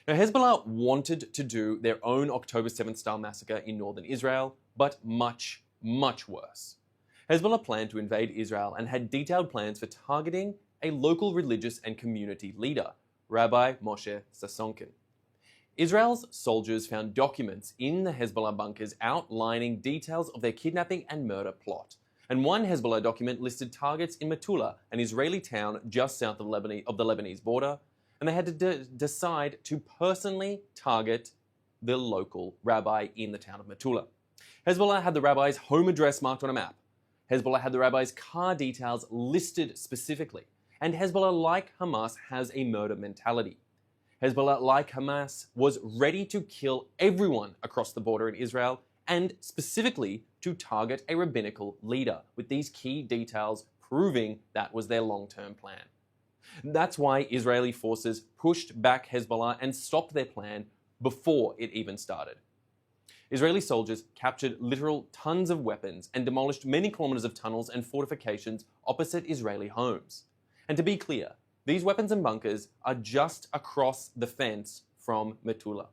Now, Hezbollah wanted to do their own October 7th style massacre in northern Israel, but much, much worse. Hezbollah planned to invade Israel and had detailed plans for targeting a local religious and community leader, Rabbi Moshe Sassonkin. Israel's soldiers found documents in the Hezbollah bunkers outlining details of their kidnapping and murder plot. And one Hezbollah document listed targets in Metula, an Israeli town just south of the Lebanese border, and they had to decide to personally target the local rabbi in the town of Metula. Hezbollah had the rabbi's home address marked on a map. Hezbollah had the rabbi's car details listed specifically. And Hezbollah, like Hamas, has a murder mentality. Hezbollah, like Hamas, was ready to kill everyone across the border in Israel and specifically to target a rabbinical leader, with these key details proving that was their long-term plan. That's why Israeli forces pushed back Hezbollah and stopped their plan before it even started. Israeli soldiers captured literal tons of weapons and demolished many kilometers of tunnels and fortifications opposite Israeli homes. And to be clear, these weapons and bunkers are just across the fence from Metula.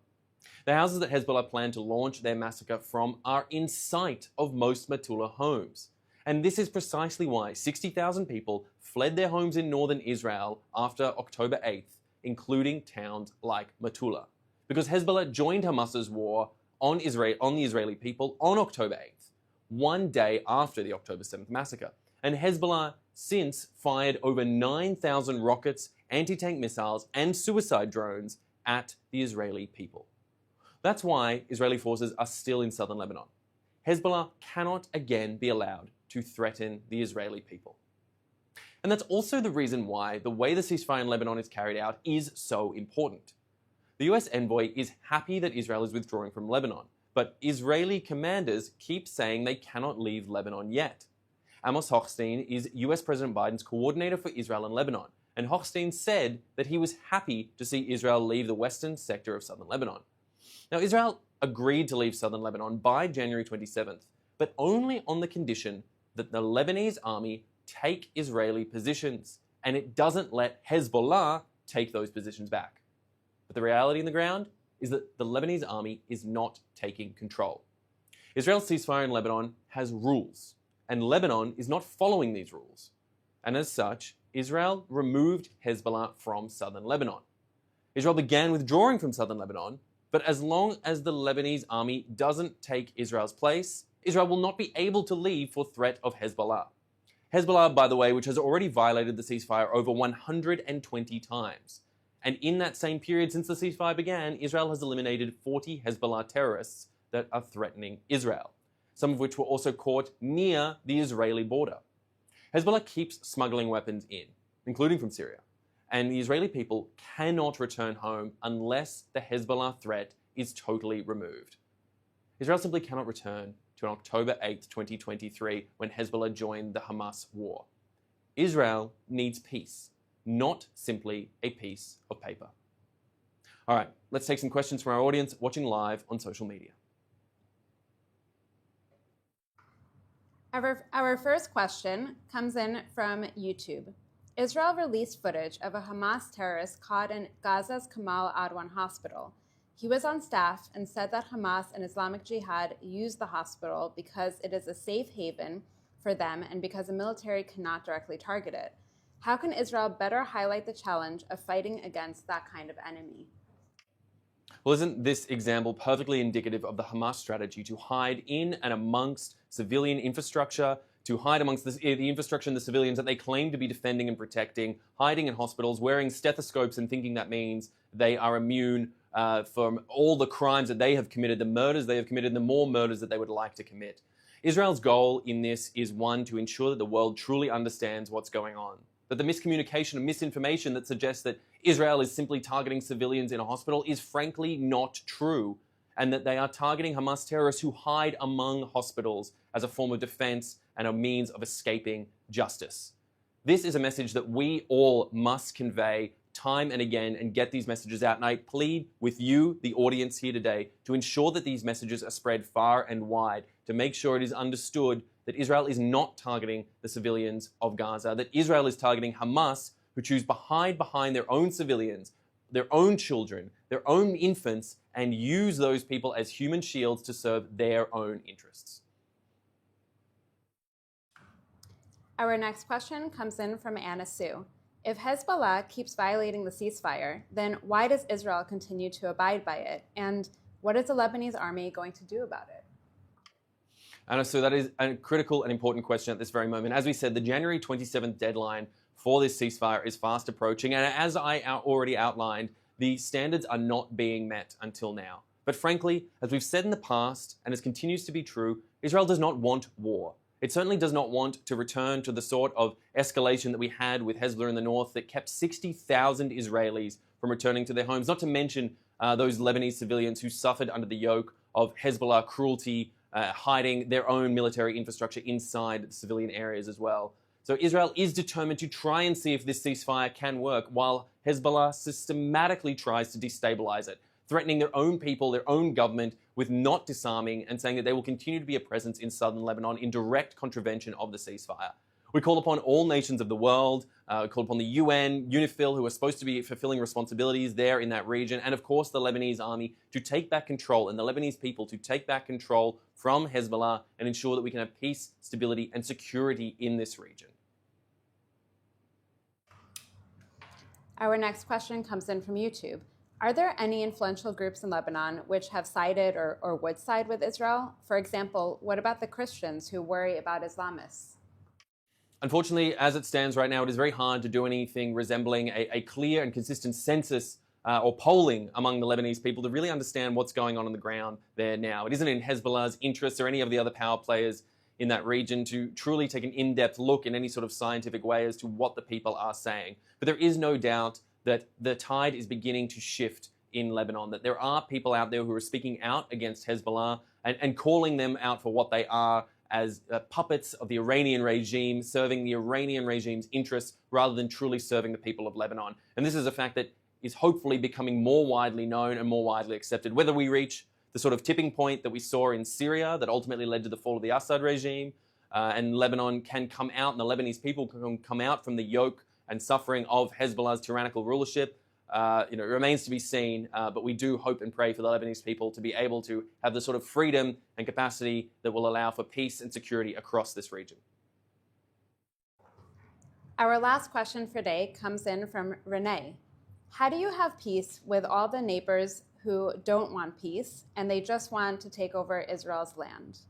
The houses that Hezbollah plan to launch their massacre from are in sight of most Metula homes. And this is precisely why 60,000 people fled their homes in northern Israel after October 8th, including towns like Metula. Because Hezbollah joined Hamas's war on the Israeli people on October 8th, one day after the October 7th massacre. And Hezbollah since fired over 9,000 rockets, anti-tank missiles, and suicide drones at the Israeli people. That's why Israeli forces are still in southern Lebanon. Hezbollah cannot again be allowed to threaten the Israeli people. And that's also the reason why the way the ceasefire in Lebanon is carried out is so important. The US envoy is happy that Israel is withdrawing from Lebanon, but Israeli commanders keep saying they cannot leave Lebanon yet. Amos Hochstein is US President Biden's coordinator for Israel and Lebanon, and Hochstein said that he was happy to see Israel leave the western sector of southern Lebanon. Now, Israel agreed to leave southern Lebanon by January 27th, but only on the condition that the Lebanese army take Israeli positions, and it doesn't let Hezbollah take those positions back. But the reality on the ground is that the Lebanese army is not taking control. Israel's ceasefire in Lebanon has rules, and Lebanon is not following these rules. And as such, Israel removed Hezbollah from southern Lebanon. Israel began withdrawing from southern Lebanon, but as long as the Lebanese army doesn't take Israel's place, Israel will not be able to leave for threat of Hezbollah. Hezbollah, by the way, which has already violated the ceasefire over 120 times. And in that same period since the ceasefire began, Israel has eliminated 40 Hezbollah terrorists that are threatening Israel, some of which were also caught near the Israeli border. Hezbollah keeps smuggling weapons in, including from Syria, and the Israeli people cannot return home unless the Hezbollah threat is totally removed. Israel simply cannot return to October 8th, 2023, when Hezbollah joined the Hamas war. Israel needs peace, not simply a piece of paper. All right, let's take some questions from our audience watching live on social media. Our first question comes in from YouTube. Israel released footage of a Hamas terrorist caught in Gaza's Kamal Adwan hospital. He was on staff and said that Hamas and Islamic Jihad used the hospital because it is a safe haven for them and because the military cannot directly target it. How can Israel better highlight the challenge of fighting against that kind of enemy? Well, isn't this example perfectly indicative of the Hamas strategy to hide in and amongst civilian infrastructure, to hide amongst the infrastructure and the civilians that they claim to be defending and protecting, hiding in hospitals, wearing stethoscopes and thinking that means they are immune from all the crimes that they have committed, the murders they have committed, and the more murders that they would like to commit. Israel's goal in this is, one, to ensure that the world truly understands what's going on. That the miscommunication and misinformation that suggests that Israel is simply targeting civilians in a hospital is frankly not true, and that they are targeting Hamas terrorists who hide among hospitals as a form of defense and a means of escaping justice. This is a message that we all must convey time and again and get these messages out. And I plead with you, the audience here today, to ensure that these messages are spread far and wide, to make sure it is understood that Israel is not targeting the civilians of Gaza, that Israel is targeting Hamas, who choose to hide behind their own civilians, their own children, their own infants, and use those people as human shields to serve their own interests. Our next question comes in from Anna Sue. If Hezbollah keeps violating the ceasefire, then why does Israel continue to abide by it? And what is the Lebanese army going to do about it? And so that is a critical and important question at this very moment. As we said, the January 27th deadline for this ceasefire is fast approaching. And as I already outlined, the standards are not being met until now. But frankly, as we've said in the past, and as continues to be true, Israel does not want war. It certainly does not want to return to the sort of escalation that we had with Hezbollah in the north that kept 60,000 Israelis from returning to their homes, not to mention those Lebanese civilians who suffered under the yoke of Hezbollah cruelty, hiding their own military infrastructure inside the civilian areas as well. So Israel is determined to try and see if this ceasefire can work, while Hezbollah systematically tries to destabilize it, threatening their own people, their own government, with not disarming and saying that they will continue to be a presence in southern Lebanon in direct contravention of the ceasefire. We call upon all nations of the world, call upon the UN, UNIFIL, who are supposed to be fulfilling responsibilities there in that region, and of course the Lebanese army to take back control and the Lebanese people to take back control from Hezbollah and ensure that we can have peace, stability, and security in this region. Our next question comes in from YouTube. Are there any influential groups in Lebanon which have sided or would side with Israel? For example, what about the Christians who worry about Islamists? Unfortunately, as it stands right now, it is very hard to do anything resembling a clear and consistent census or polling among the Lebanese people to really understand what's going on the ground there now. It isn't in Hezbollah's interests or any of the other power players in that region to truly take an in-depth look in any sort of scientific way as to what the people are saying. But there is no doubt that the tide is beginning to shift in Lebanon, that there are people out there who are speaking out against Hezbollah and calling them out for what they are as puppets of the Iranian regime, serving the Iranian regime's interests rather than truly serving the people of Lebanon. And this is a fact that is hopefully becoming more widely known and more widely accepted. Whether we reach the sort of tipping point that we saw in Syria that ultimately led to the fall of the Assad regime, and Lebanon can come out, and the Lebanese people can come out from the yoke and suffering of Hezbollah's tyrannical rulership, it remains to be seen, but we do hope and pray for the Lebanese people to be able to have the sort of freedom and capacity that will allow for peace and security across this region. Our last question for today comes in from Renee. How do you have peace with all the neighbors who don't want peace and they just want to take over Israel's land?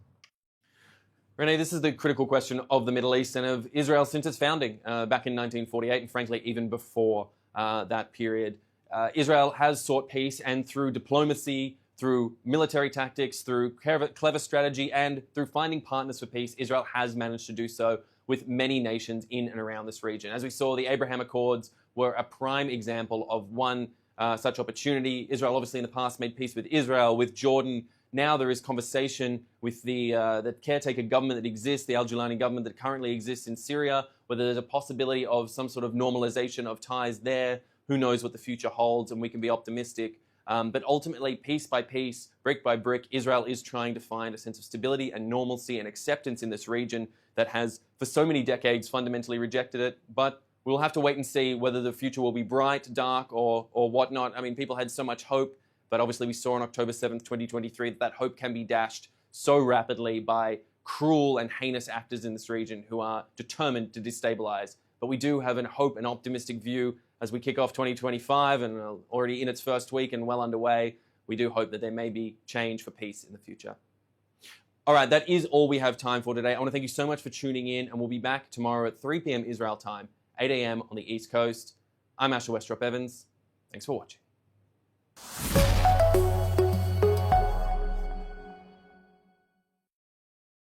Renee, this is the critical question of the Middle East and of Israel since its founding back in 1948, and frankly, even before that period. Israel has sought peace, and through diplomacy, through military tactics, through clever strategy, and through finding partners for peace, Israel has managed to do so with many nations in and around this region. As we saw, the Abraham Accords were a prime example of one such opportunity. Israel obviously in the past made peace with Israel, with Jordan. Now there is conversation with the caretaker government that exists, the al-Julani government that currently exists in Syria, whether there's a possibility of some sort of normalization of ties there. Who knows what the future holds, and we can be optimistic. But ultimately, piece by piece, brick by brick, Israel is trying to find a sense of stability and normalcy and acceptance in this region that has, for so many decades, fundamentally rejected it. But we'll have to wait and see whether the future will be bright, dark, or whatnot. I mean, people had so much hope. But obviously we saw on October 7th, 2023, that hope can be dashed so rapidly by cruel and heinous actors in this region who are determined to destabilize. But we do have a hope and optimistic view as we kick off 2025 and already in its first week and well underway. We do hope that there may be change for peace in the future. All right, that is all we have time for today. I want to thank you so much for tuning in, and we'll be back tomorrow at 3 p.m. Israel time, 8 a.m. on the East Coast. I'm Westropp-Evans. Thanks for watching.